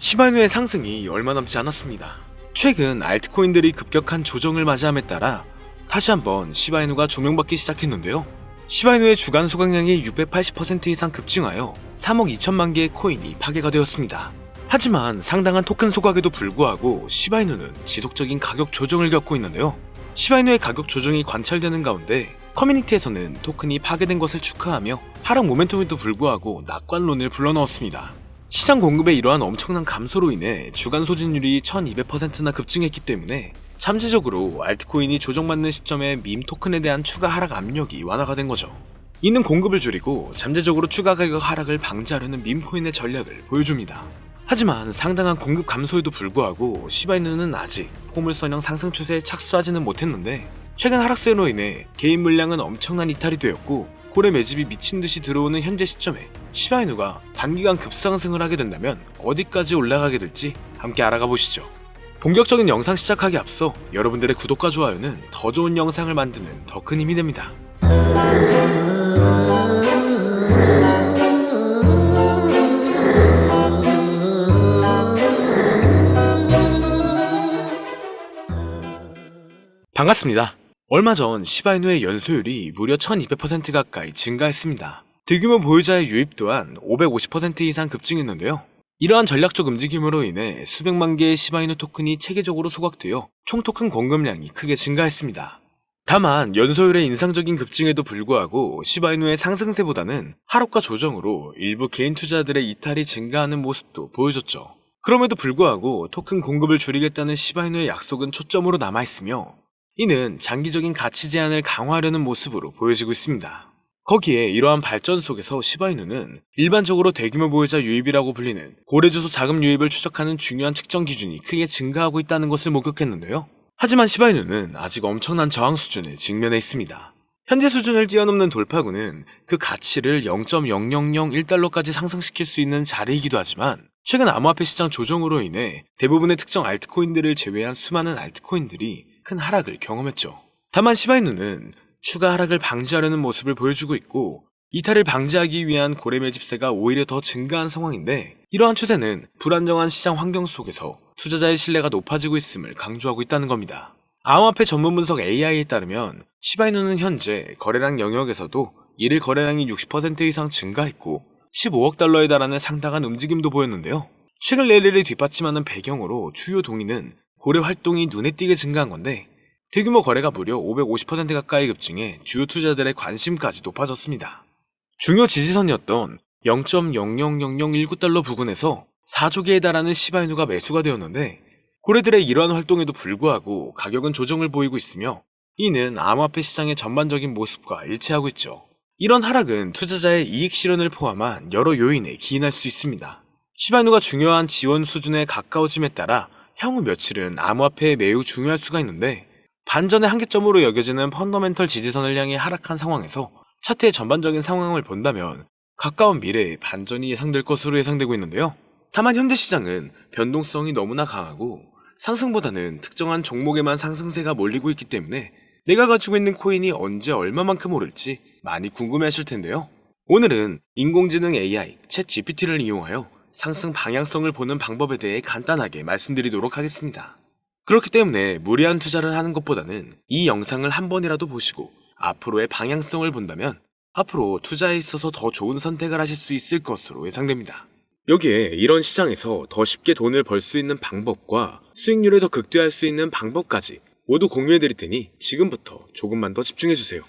시바이누의 상승이 얼마 남지 않았습니다. 최근 알트코인들이 급격한 조정을 맞이함에 따라 다시 한번 시바이누가 조명받기 시작했는데요. 시바이누의 주간 수강량이 680% 이상 급증하여 3억 2천만 개의 코인이 파괴가 되었습니다. 하지만 상당한 토큰 소각에도 불구하고 시바이누는 지속적인 가격 조정을 겪고 있는데요. 시바이누의 가격 조정이 관찰되는 가운데 커뮤니티에서는 토큰이 파괴된 것을 축하하며 하락 모멘텀에도 불구하고 낙관론을 불러넣었습니다. 시장 공급에 이러한 엄청난 감소로 인해 주간 소진율이 1200%나 급증했기 때문에 잠재적으로 알트코인이 조정받는 시점에 밈 토큰에 대한 추가 하락 압력이 완화가 된 거죠. 이는 공급을 줄이고 잠재적으로 추가 가격 하락을 방지하려는 밈코인의 전략을 보여줍니다. 하지만 상당한 공급 감소에도 불구하고 시바이누는 아직 포물선형 상승 추세에 착수하지는 못했는데 최근 하락세로 인해 개인 물량은 엄청난 이탈이 되었고 고래 매집이 미친듯이 들어오는 현재 시점에 시바이누가 단기간 급상승을 하게 된다면 어디까지 올라가게 될지 함께 알아가 보시죠. 본격적인 영상 시작하기 앞서 여러분들의 구독과 좋아요는 더 좋은 영상을 만드는 더 큰 힘이 됩니다. 반갑습니다. 얼마 전 시바이누의 연소율이 무려 1200% 가까이 증가했습니다. 대규모 보유자의 유입 또한 550% 이상 급증했는데요. 이러한 전략적 움직임으로 인해 수백만 개의 시바이누 토큰이 체계적으로 소각되어 총 토큰 공급량이 크게 증가했습니다. 다만 연소율의 인상적인 급증에도 불구하고 시바이누의 상승세보다는 하락과 조정으로 일부 개인 투자들의 이탈이 증가하는 모습도 보여줬죠. 그럼에도 불구하고 토큰 공급을 줄이겠다는 시바이누의 약속은 초점으로 남아있으며 이는 장기적인 가치 제한을 강화하려는 모습으로 보여지고 있습니다. 거기에 이러한 발전 속에서 시바이누는 일반적으로 대규모 보유자 유입이라고 불리는 고래주소 자금 유입을 추적하는 중요한 측정 기준이 크게 증가하고 있다는 것을 목격했는데요. 하지만 시바이누는 아직 엄청난 저항 수준에 직면해 있습니다. 현재 수준을 뛰어넘는 돌파구는 그 가치를 0.0001달러까지 상승시킬 수 있는 자리이기도 하지만 최근 암호화폐 시장 조정으로 인해 대부분의 특정 알트코인들을 제외한 수많은 알트코인들이 큰 하락을 경험했죠. 다만 시바이누는 추가 하락을 방지하려는 모습을 보여주고 있고 이탈을 방지하기 위한 고래 매집세가 오히려 더 증가한 상황인데 이러한 추세는 불안정한 시장 환경 속에서 투자자의 신뢰가 높아지고 있음을 강조하고 있다는 겁니다. 암호화폐 전문 분석 AI에 따르면 시바이누는 현재 거래량 영역에서도 일일 거래량이 60% 이상 증가했고 15억 달러에 달하는 상당한 움직임도 보였는데요. 최근 랠리를 뒷받침하는 배경으로 주요 동의는 고래 활동이 눈에 띄게 증가한 건데 대규모 거래가 무려 550% 가까이 급증해 주요 투자들의 관심까지 높아졌습니다. 중요 지지선이었던 0.000019달러 부근에서 4조 개에 달하는 시바이누가 매수가 되었는데 고래들의 이러한 활동에도 불구하고 가격은 조정을 보이고 있으며 이는 암호화폐 시장의 전반적인 모습과 일치하고 있죠. 이런 하락은 투자자의 이익 실현을 포함한 여러 요인에 기인할 수 있습니다. 시바이누가 중요한 지원 수준에 가까워짐에 따라 향후 며칠은 암호화폐에 매우 중요할 수가 있는데 반전의 한계점으로 여겨지는 펀더멘털 지지선을 향해 하락한 상황에서 차트의 전반적인 상황을 본다면 가까운 미래에 반전이 예상될 것으로 예상되고 있는데요. 다만 현재 시장은 변동성이 너무나 강하고 상승보다는 특정한 종목에만 상승세가 몰리고 있기 때문에 내가 가지고 있는 코인이 언제 얼마만큼 오를지 많이 궁금해하실 텐데요. 오늘은 인공지능 AI 챗 GPT를 이용하여 상승 방향성을 보는 방법에 대해 간단하게 말씀드리도록 하겠습니다. 그렇기 때문에 무리한 투자를 하는 것보다는 이 영상을 한 번이라도 보시고 앞으로의 방향성을 본다면 앞으로 투자에 있어서 더 좋은 선택을 하실 수 있을 것으로 예상됩니다. 여기에 이런 시장에서 더 쉽게 돈을 벌 수 있는 방법과 수익률을 더 극대화할 수 있는 방법까지 모두 공유해드릴 테니 지금부터 조금만 더 집중해주세요.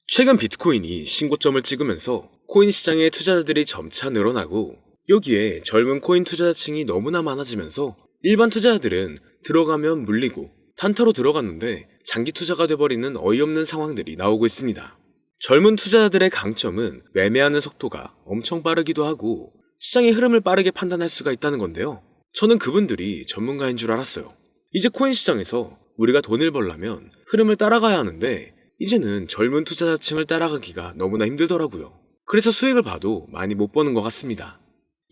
최근 비트코인이 신고점을 찍으면서 코인 시장의 투자자들이 점차 늘어나고 여기에 젊은 코인 투자자층이 너무나 많아지면서 일반 투자자들은 들어가면 물리고 단타로 들어갔는데 장기 투자가 돼버리는 어이없는 상황들이 나오고 있습니다. 젊은 투자자들의 강점은 매매하는 속도가 엄청 빠르기도 하고 시장의 흐름을 빠르게 판단할 수가 있다는 건데요. 저는 그분들이 전문가인 줄 알았어요. 이제 코인 시장에서 우리가 돈을 벌려면 흐름을 따라가야 하는데 이제는 젊은 투자자층을 따라가기가 너무나 힘들더라고요. 그래서 수익을 봐도 많이 못 버는 것 같습니다.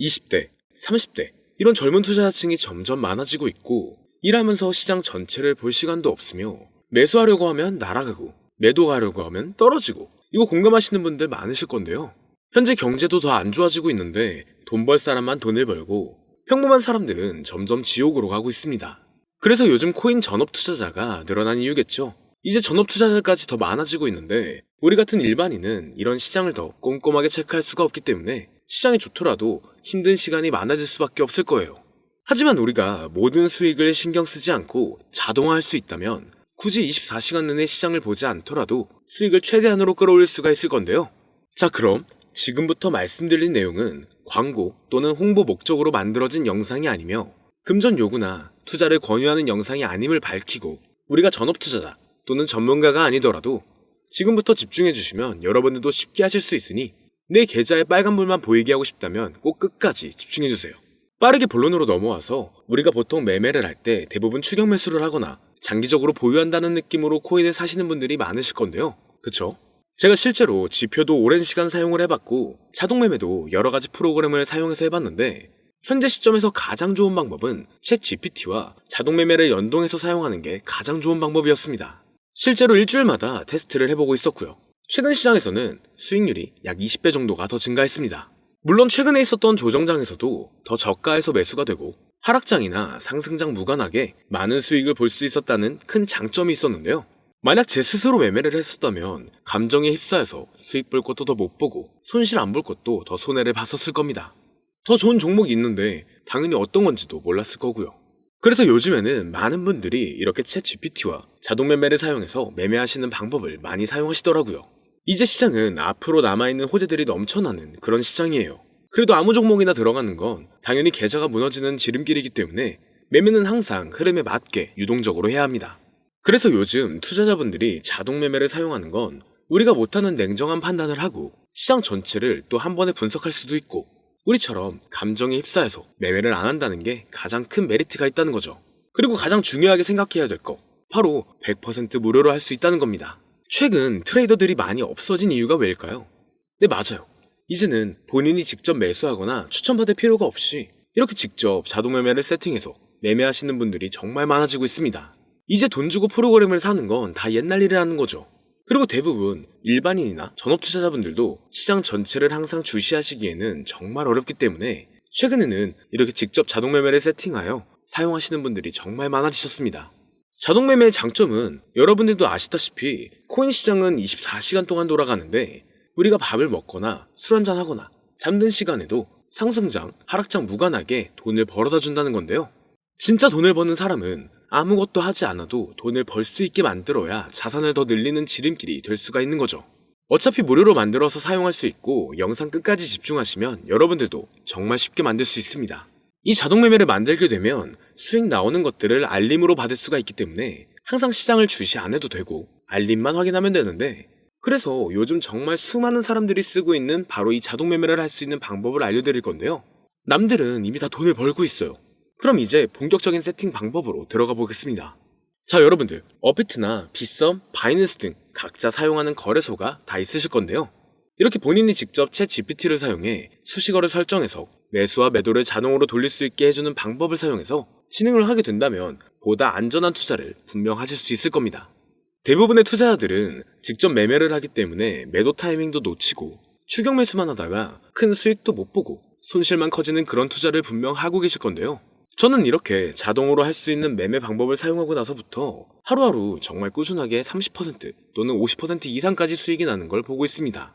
20대, 30대 이런 젊은 투자자층이 점점 많아지고 있고 일하면서 시장 전체를 볼 시간도 없으며 매수하려고 하면 날아가고 매도하려고 하면 떨어지고 이거 공감하시는 분들 많으실 건데요. 현재 경제도 더 안 좋아지고 있는데 돈 벌 사람만 돈을 벌고 평범한 사람들은 점점 지옥으로 가고 있습니다. 그래서 요즘 코인 전업 투자자가 늘어난 이유겠죠. 이제 전업 투자자까지 더 많아지고 있는데 우리 같은 일반인은 이런 시장을 더 꼼꼼하게 체크할 수가 없기 때문에 시장이 좋더라도 힘든 시간이 많아질 수밖에 없을 거예요. 하지만 우리가 모든 수익을 신경 쓰지 않고 자동화할 수 있다면 굳이 24시간 내내 시장을 보지 않더라도 수익을 최대한으로 끌어올릴 수가 있을 건데요. 자, 그럼 지금부터 말씀드린 내용은 광고 또는 홍보 목적으로 만들어진 영상이 아니며 금전 요구나 투자를 권유하는 영상이 아님을 밝히고 우리가 전업 투자자 또는 전문가가 아니더라도 지금부터 집중해 주시면 여러분들도 쉽게 하실 수 있으니 내 계좌에 빨간불만 보이게 하고 싶다면 꼭 끝까지 집중해 주세요. 빠르게 본론으로 넘어와서 우리가 보통 매매를 할 때 대부분 추격 매수를 하거나 장기적으로 보유한다는 느낌으로 코인을 사시는 분들이 많으실 건데요. 그쵸? 제가 실제로 지표도 오랜 시간 사용을 해봤고 자동 매매도 여러 가지 프로그램을 사용해서 해봤는데 현재 시점에서 가장 좋은 방법은 챗 GPT와 자동 매매를 연동해서 사용하는 게 가장 좋은 방법이었습니다. 실제로 일주일마다 테스트를 해보고 있었고요. 최근 시장에서는 수익률이 약 20배 정도가 더 증가했습니다. 물론 최근에 있었던 조정장에서도 더 저가에서 매수가 되고 하락장이나 상승장 무관하게 많은 수익을 볼 수 있었다는 큰 장점이 있었는데요. 만약 제 스스로 매매를 했었다면 감정에 휩싸여서 수익 볼 것도 더 못 보고 손실 안 볼 것도 더 손해를 봤었을 겁니다. 더 좋은 종목이 있는데 당연히 어떤 건지도 몰랐을 거고요. 그래서 요즘에는 많은 분들이 이렇게 챗 GPT와 자동 매매를 사용해서 매매하시는 방법을 많이 사용하시더라고요. 이제 시장은 앞으로 남아있는 호재들이 넘쳐나는 그런 시장이에요. 그래도 아무 종목이나 들어가는 건 당연히 계좌가 무너지는 지름길이기 때문에 매매는 항상 흐름에 맞게 유동적으로 해야 합니다. 그래서 요즘 투자자분들이 자동 매매를 사용하는 건 우리가 못하는 냉정한 판단을 하고 시장 전체를 또 한 번에 분석할 수도 있고 우리처럼 감정에 휩싸여서 매매를 안 한다는 게 가장 큰 메리트가 있다는 거죠. 그리고 가장 중요하게 생각해야 될 거 바로 100% 무료로 할 수 있다는 겁니다. 최근 트레이더들이 많이 없어진 이유가 왜일까요? 네, 맞아요. 이제는 본인이 직접 매수하거나 추천받을 필요가 없이 이렇게 직접 자동 매매를 세팅해서 매매하시는 분들이 정말 많아지고 있습니다. 이제 돈 주고 프로그램을 사는 건 다 옛날 일이라는 거죠. 그리고 대부분 일반인이나 전업 투자자분들도 시장 전체를 항상 주시하시기에는 정말 어렵기 때문에 최근에는 이렇게 직접 자동 매매를 세팅하여 사용하시는 분들이 정말 많아지셨습니다. 자동 매매의 장점은 여러분들도 아시다시피 코인 시장은 24시간 동안 돌아가는데 우리가 밥을 먹거나 술 한잔 하거나 잠든 시간에도 상승장, 하락장 무관하게 돈을 벌어다 준다는 건데요. 진짜 돈을 버는 사람은 아무것도 하지 않아도 돈을 벌 수 있게 만들어야 자산을 더 늘리는 지름길이 될 수가 있는 거죠. 어차피 무료로 만들어서 사용할 수 있고 영상 끝까지 집중하시면 여러분들도 정말 쉽게 만들 수 있습니다. 이 자동 매매를 만들게 되면 수익 나오는 것들을 알림으로 받을 수가 있기 때문에 항상 시장을 주시 안 해도 되고 알림만 확인하면 되는데 그래서 요즘 정말 수많은 사람들이 쓰고 있는 바로 이 자동 매매를 할 수 있는 방법을 알려드릴 건데요. 남들은 이미 다 돈을 벌고 있어요. 그럼 이제 본격적인 세팅 방법으로 들어가 보겠습니다. 자, 여러분들 업비트나 빗썸, 바이낸스 등 각자 사용하는 거래소가 다 있으실 건데요. 이렇게 본인이 직접 챗 GPT를 사용해 수식어를 설정해서 매수와 매도를 자동으로 돌릴 수 있게 해주는 방법을 사용해서 진행을 하게 된다면 보다 안전한 투자를 분명 하실 수 있을 겁니다. 대부분의 투자자들은 직접 매매를 하기 때문에 매도 타이밍도 놓치고 추격 매수만 하다가 큰 수익도 못 보고 손실만 커지는 그런 투자를 분명 하고 계실 건데요. 저는 이렇게 자동으로 할 수 있는 매매 방법을 사용하고 나서부터 하루하루 정말 꾸준하게 30% 또는 50% 이상까지 수익이 나는 걸 보고 있습니다.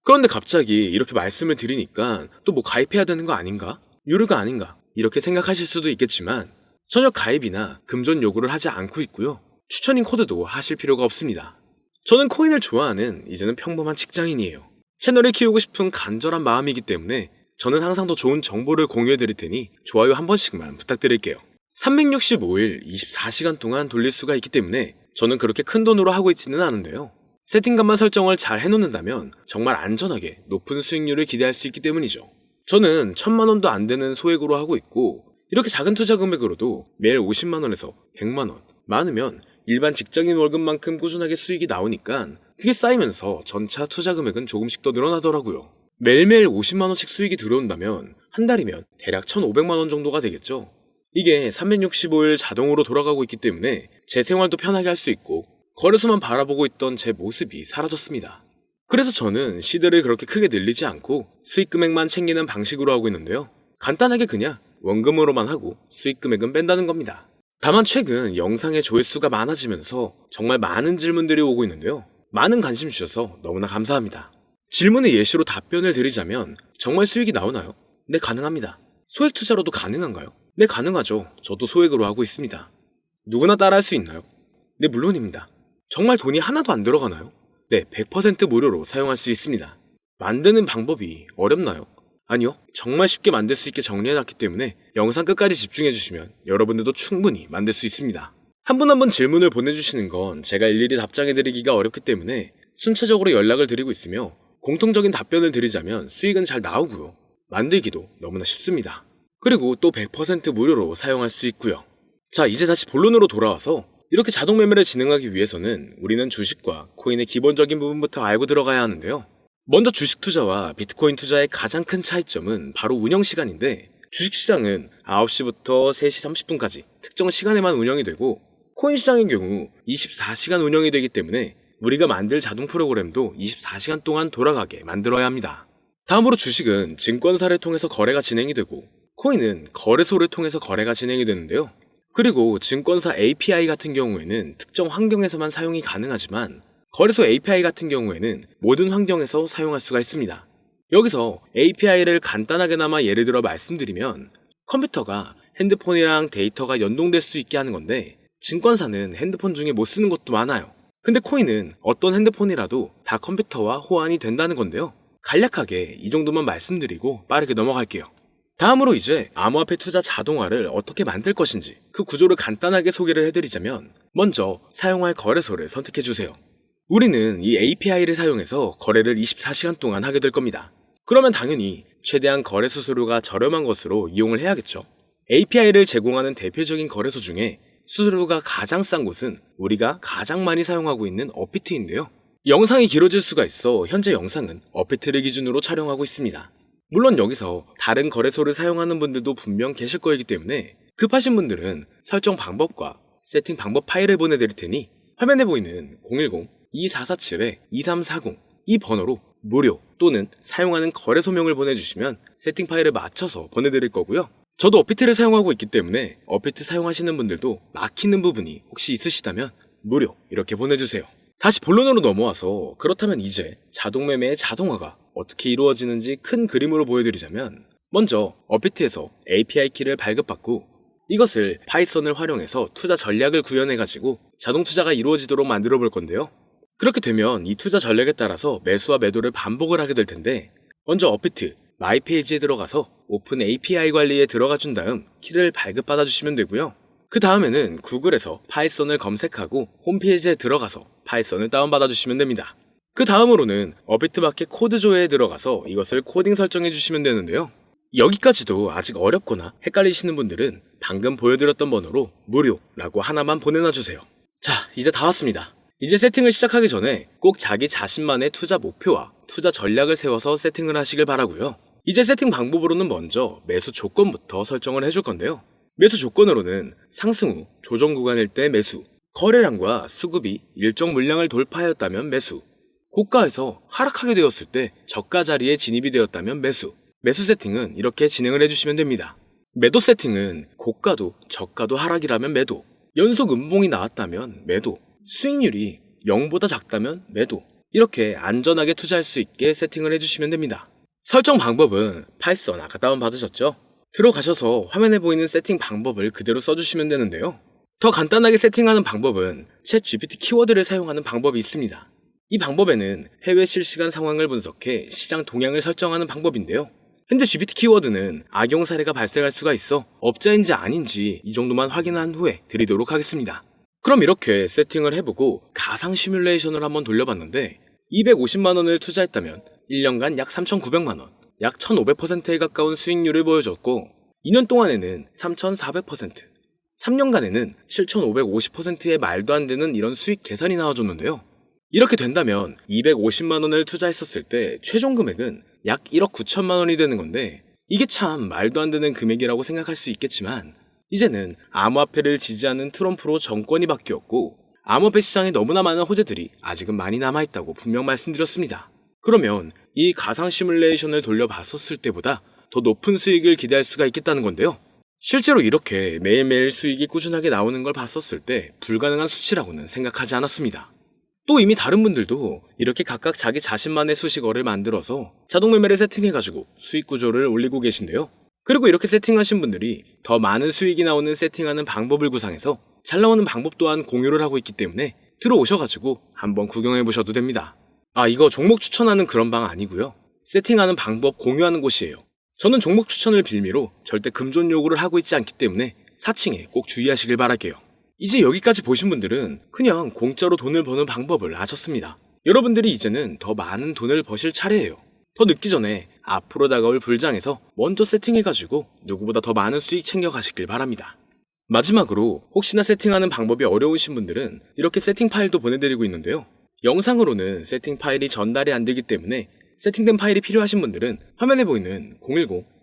그런데 갑자기 이렇게 말씀을 드리니까 또 뭐 가입해야 되는 거 아닌가? 유료가 아닌가? 이렇게 생각하실 수도 있겠지만 전혀 가입이나 금전 요구를 하지 않고 있고요. 추천인 코드도 하실 필요가 없습니다. 저는 코인을 좋아하는 이제는 평범한 직장인이에요. 채널을 키우고 싶은 간절한 마음이기 때문에 저는 항상 더 좋은 정보를 공유해 드릴 테니 좋아요 한 번씩만 부탁드릴게요. 365일 24시간 동안 돌릴 수가 있기 때문에 저는 그렇게 큰 돈으로 하고 있지는 않은데요. 세팅값만 설정을 잘 해놓는다면 정말 안전하게 높은 수익률을 기대할 수 있기 때문이죠. 저는 1000만 원도 안 되는 소액으로 하고 있고 이렇게 작은 투자 금액으로도 매일 50만 원에서 100만 원, 많으면 일반 직장인 월급만큼 꾸준하게 수익이 나오니까 그게 쌓이면서 전차 투자 금액은 조금씩 더 늘어나더라고요. 매일매일 50만 원씩 수익이 들어온다면 한 달이면 대략 1,500만 원 정도가 되겠죠. 이게 365일 자동으로 돌아가고 있기 때문에 제 생활도 편하게 할 수 있고 거래소만 바라보고 있던 제 모습이 사라졌습니다. 그래서 저는 시드를 그렇게 크게 늘리지 않고 수익 금액만 챙기는 방식으로 하고 있는데요. 간단하게 그냥 원금으로만 하고 수익 금액은 뺀다는 겁니다. 다만 최근 영상의 조회수가 많아지면서 정말 많은 질문들이 오고 있는데요. 많은 관심 주셔서 너무나 감사합니다. 질문의 예시로 답변을 드리자면 정말 수익이 나오나요? 네, 가능합니다. 소액 투자로도 가능한가요? 네, 가능하죠. 저도 소액으로 하고 있습니다. 누구나 따라할 수 있나요? 네, 물론입니다. 정말 돈이 하나도 안 들어가나요? 네, 100% 무료로 사용할 수 있습니다. 만드는 방법이 어렵나요? 아니요, 정말 쉽게 만들 수 있게 정리해놨기 때문에 영상 끝까지 집중해주시면 여러분들도 충분히 만들 수 있습니다. 한 분 한 분 질문을 보내주시는 건 제가 일일이 답장해드리기가 어렵기 때문에 순차적으로 연락을 드리고 있으며 공통적인 답변을 드리자면 수익은 잘 나오고요. 만들기도 너무나 쉽습니다. 그리고 또 100% 무료로 사용할 수 있고요. 자, 이제 다시 본론으로 돌아와서 이렇게 자동 매매를 진행하기 위해서는 우리는 주식과 코인의 기본적인 부분부터 알고 들어가야 하는데요. 먼저 주식 투자와 비트코인 투자의 가장 큰 차이점은 바로 운영 시간인데, 주식시장은 9시부터 3시 30분까지 특정 시간에만 운영이 되고, 코인 시장의 경우 24시간 운영이 되기 때문에 우리가 만들 자동 프로그램도 24시간 동안 돌아가게 만들어야 합니다. 다음으로 주식은 증권사를 통해서 거래가 진행이 되고, 코인은 거래소를 통해서 거래가 진행이 되는데요. 그리고 증권사 API 같은 경우에는 특정 환경에서만 사용이 가능하지만, 거래소 API 같은 경우에는 모든 환경에서 사용할 수가 있습니다. 여기서 API를 간단하게나마 예를 들어 말씀드리면, 컴퓨터가 핸드폰이랑 데이터가 연동될 수 있게 하는 건데, 증권사는 핸드폰 중에 못 쓰는 것도 많아요. 근데 코인은 어떤 핸드폰이라도 다 컴퓨터와 호환이 된다는 건데요. 간략하게 이 정도만 말씀드리고 빠르게 넘어갈게요. 다음으로 이제 암호화폐 투자 자동화를 어떻게 만들 것인지 그 구조를 간단하게 소개를 해드리자면, 먼저 사용할 거래소를 선택해주세요. 우리는 이 API를 사용해서 거래를 24시간 동안 하게 될 겁니다. 그러면 당연히 최대한 거래 수수료가 저렴한 것으로 이용을 해야겠죠. API를 제공하는 대표적인 거래소 중에 수수료가 가장 싼 곳은 우리가 가장 많이 사용하고 있는 업비트인데요. 영상이 길어질 수가 있어 현재 영상은 업비트를 기준으로 촬영하고 있습니다. 물론 여기서 다른 거래소를 사용하는 분들도 분명 계실 거이기 때문에 급하신 분들은 설정 방법과 세팅 방법 파일을 보내드릴 테니 화면에 보이는 010-2447-2340 이 번호로 무료 또는 사용하는 거래소명을 보내주시면 세팅 파일을 맞춰서 보내드릴 거고요. 저도 업비트를 사용하고 있기 때문에 업비트 사용하시는 분들도 막히는 부분이 혹시 있으시다면 무료 이렇게 보내주세요. 다시 본론으로 넘어와서, 그렇다면 이제 자동매매의 자동화가 어떻게 이루어지는지 큰 그림으로 보여드리자면, 먼저 업비트에서 API 키를 발급받고 이것을 파이썬을 활용해서 투자 전략을 구현해가지고 자동 투자가 이루어지도록 만들어 볼 건데요. 그렇게 되면 이 투자 전략에 따라서 매수와 매도를 반복을 하게 될 텐데, 먼저 업비트 마이 페이지에 들어가서 오픈 API 관리에 들어가 준 다음 키를 발급받아 주시면 되고요. 그 다음에는 구글에서 파이썬을 검색하고 홈페이지에 들어가서 파이썬을 다운받아 주시면 됩니다. 그 다음으로는 업비트 마켓 코드 조회에 들어가서 이것을 코딩 설정해 주시면 되는데요. 여기까지도 아직 어렵거나 헷갈리시는 분들은 방금 보여드렸던 번호로 무료라고 하나만 보내놔 주세요. 자, 이제 다 왔습니다. 이제 세팅을 시작하기 전에 꼭 자기 자신만의 투자 목표와 투자 전략을 세워서 세팅을 하시길 바라고요. 이제 세팅 방법으로는 먼저 매수 조건부터 설정을 해줄 건데요. 매수 조건으로는 상승 후 조정 구간일 때 매수, 거래량과 수급이 일정 물량을 돌파하였다면 매수, 고가에서 하락하게 되었을 때 저가 자리에 진입이 되었다면 매수. 매수 세팅은 이렇게 진행을 해주시면 됩니다. 매도 세팅은 고가도 저가도 하락이라면 매도, 연속 음봉이 나왔다면 매도, 수익률이 0보다 작다면 매도, 이렇게 안전하게 투자할 수 있게 세팅을 해주시면 됩니다. 설정 방법은 파이썬 아까 다운받으셨죠? 들어가셔서 화면에 보이는 세팅 방법을 그대로 써주시면 되는데요. 더 간단하게 세팅하는 방법은 챗 GPT 키워드를 사용하는 방법이 있습니다. 이 방법에는 해외 실시간 상황을 분석해 시장 동향을 설정하는 방법인데요. 현재 GPT 키워드는 악용 사례가 발생할 수가 있어 업자인지 아닌지 이 정도만 확인한 후에 드리도록 하겠습니다. 그럼 이렇게 세팅을 해보고 가상 시뮬레이션을 한번 돌려봤는데, 250만원을 투자했다면 1년간 약 3,900만원, 약 1,500%에 가까운 수익률을 보여줬고, 2년 동안에는 3,400%, 3년간에는 7,550%의 말도 안 되는 이런 수익 계산이 나와줬는데요. 이렇게 된다면 250만원을 투자했었을 때 최종 금액은 약 1억 9천만원이 되는 건데, 이게 참 말도 안 되는 금액이라고 생각할 수 있겠지만, 이제는 암호화폐를 지지하는 트럼프로 정권이 바뀌었고 암호화폐 시장에 너무나 많은 호재들이 아직은 많이 남아있다고 분명 말씀드렸습니다. 그러면 이 가상 시뮬레이션을 돌려봤었을 때보다 더 높은 수익을 기대할 수가 있겠다는 건데요. 실제로 이렇게 매일매일 수익이 꾸준하게 나오는 걸 봤었을 때 불가능한 수치라고는 생각하지 않았습니다. 또 이미 다른 분들도 이렇게 각각 자기 자신만의 수식어를 만들어서 자동 매매를 세팅해가지고 수익 구조를 올리고 계신데요. 그리고 이렇게 세팅하신 분들이 더 많은 수익이 나오는 세팅하는 방법을 구상해서 잘 나오는 방법 또한 공유를 하고 있기 때문에 들어오셔가지고 한번 구경해보셔도 됩니다. 이거 종목 추천하는 그런 방 아니고요. 세팅하는 방법 공유하는 곳이에요. 저는 종목 추천을 빌미로 절대 금존 요구를 하고 있지 않기 때문에 사칭에 꼭 주의하시길 바랄게요. 이제 여기까지 보신 분들은 그냥 공짜로 돈을 버는 방법을 아셨습니다. 여러분들이 이제는 더 많은 돈을 버실 차례예요. 더 늦기 전에 앞으로 다가올 불장에서 먼저 세팅해가지고 누구보다 더 많은 수익 챙겨가시길 바랍니다. 마지막으로 혹시나 세팅하는 방법이 어려우신 분들은 이렇게 세팅 파일도 보내드리고 있는데요. 영상으로는 세팅 파일이 전달이 안 되기 때문에 세팅된 파일이 필요하신 분들은 화면에 보이는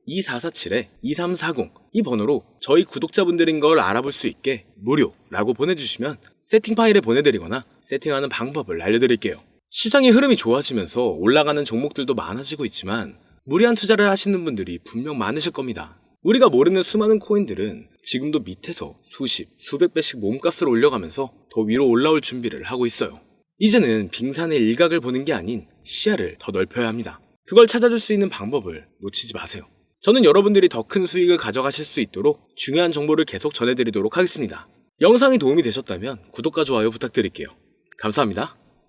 010-2447-2340 이 번호로 저희 구독자분들인 걸 알아볼 수 있게 무료라고 보내주시면 세팅 파일을 보내드리거나 세팅하는 방법을 알려드릴게요. 시장의 흐름이 좋아지면서 올라가는 종목들도 많아지고 있지만 무리한 투자를 하시는 분들이 분명 많으실 겁니다. 우리가 모르는 수많은 코인들은 지금도 밑에서 수십, 수백 배씩 몸값을 올려가면서 더 위로 올라올 준비를 하고 있어요. 이제는 빙산의 일각을 보는 게 아닌 시야를 더 넓혀야 합니다. 그걸 찾아줄 수 있는 방법을 놓치지 마세요. 저는 여러분들이 더 큰 수익을 가져가실 수 있도록 중요한 정보를 계속 전해드리도록 하겠습니다. 영상이 도움이 되셨다면 구독과 좋아요 부탁드릴게요. 감사합니다.